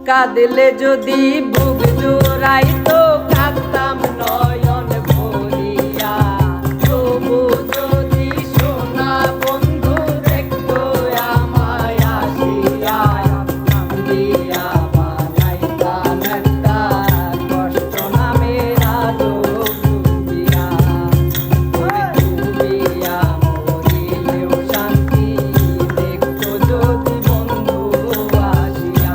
কাঁদলে যদি বুক জোড়াইতো কাঁদতাম নয়ন ভরিয়া। তবু যদি সোনা বন্ধু দেখতো আমায় আসিয়া, কান্দিয়া বানাইতাম একটা কষ্ট নামের আলো ডুবিয়া। ডুবিয়া মরিলেও শান্তি দেখতো যদি বন্ধু আসিয়া।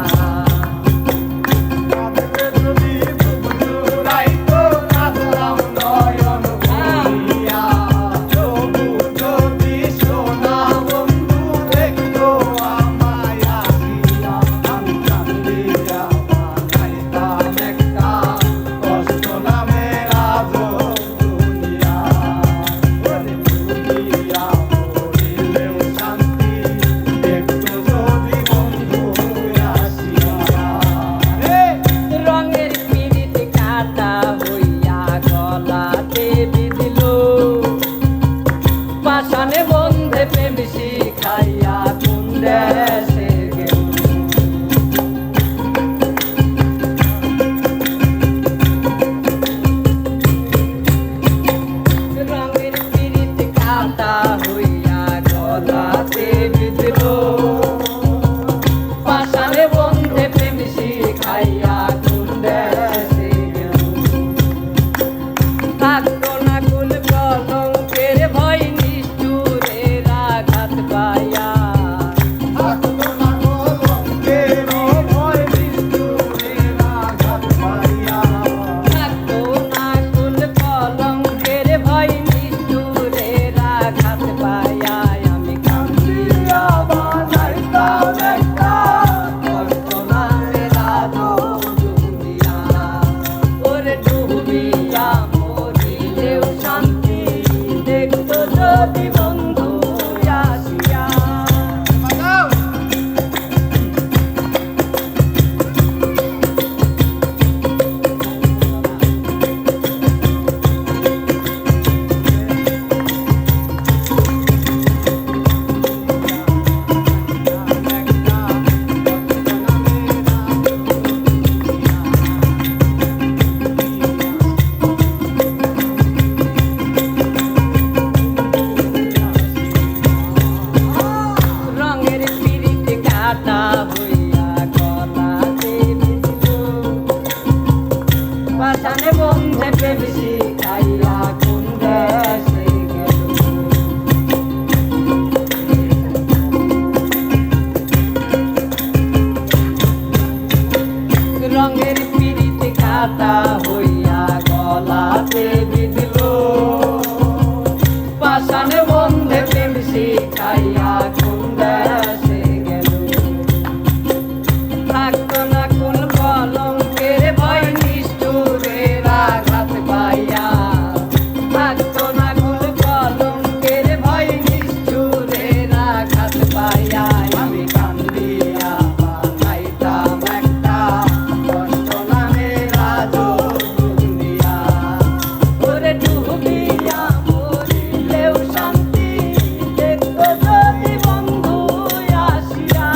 রঙের পিরিত কাটা হইয়া গলাতে বিঁধল, পাষাণে বন্ধে প্রেম শিখাইয়া কোন দেশে গেল। রঙের পিরিত কাটা হইয়া গলাতে বিঁধল, পাষাণে বন্ধে প্রেম শিখাইয়া কোন দেশে গেল। থাকতো না কুল কলঙ্কের ভয় নিষ্ঠুরের আঘাত পাইয়া। থাকতো না কুল কলঙ্কের ভয় নিষ্ঠুরের আঘাত পাইয়া। আমি কান্দিয়া বানাইতাম একটা কষ্ট নামের আলো ডুবিয়া। ওরে ডুবিয়া মরিলেও শান্তি দেখতো যদি বন্ধু আসিয়া। রঙের পিরিত কাটা হইয়া গলাতে বিঁধল, পাষাণে বন্ধে প্রেম শিখাইয়া কোন দেশে গেল। রঙের পিরিত কাটা হইয়া গলাতে বিঁধল, পাষাণে বন্ধে প্রেম শিখাইয়া কোন দেশে গেল। থাকতো না কোন কলঙ্কের ভয় নিষ্ঠুরের আঘাত পাইয়া। থাকতো না কোন কলঙ্কের ভয় নিষ্ঠুরের আঘাত পাইয়া। আমি কান্দিয়া বানাইতাম একটা কষ্ট নামের আলো ডুবিয়া। ওরে ডুবিয়া মরিলেও শান্তি দেখতো যদি বন্ধু আসিয়া।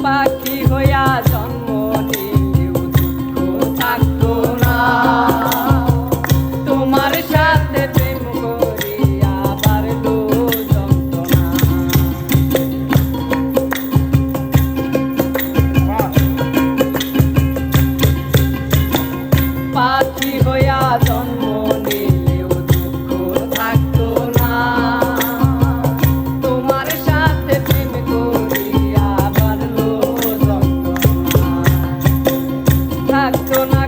পাখি হইয়া জন্ম নিলেও দুঃখ থাকতো না, তোমার সাথে প্রেম করিয়া বাড়লো যন্ত্রণা। পাখি হইয়া জন্ম নিলেও দুঃখ থাকতো না, তোমার সাথে প্রেম করিয়া বাড়লো যন্ত্রণা। থাকতো না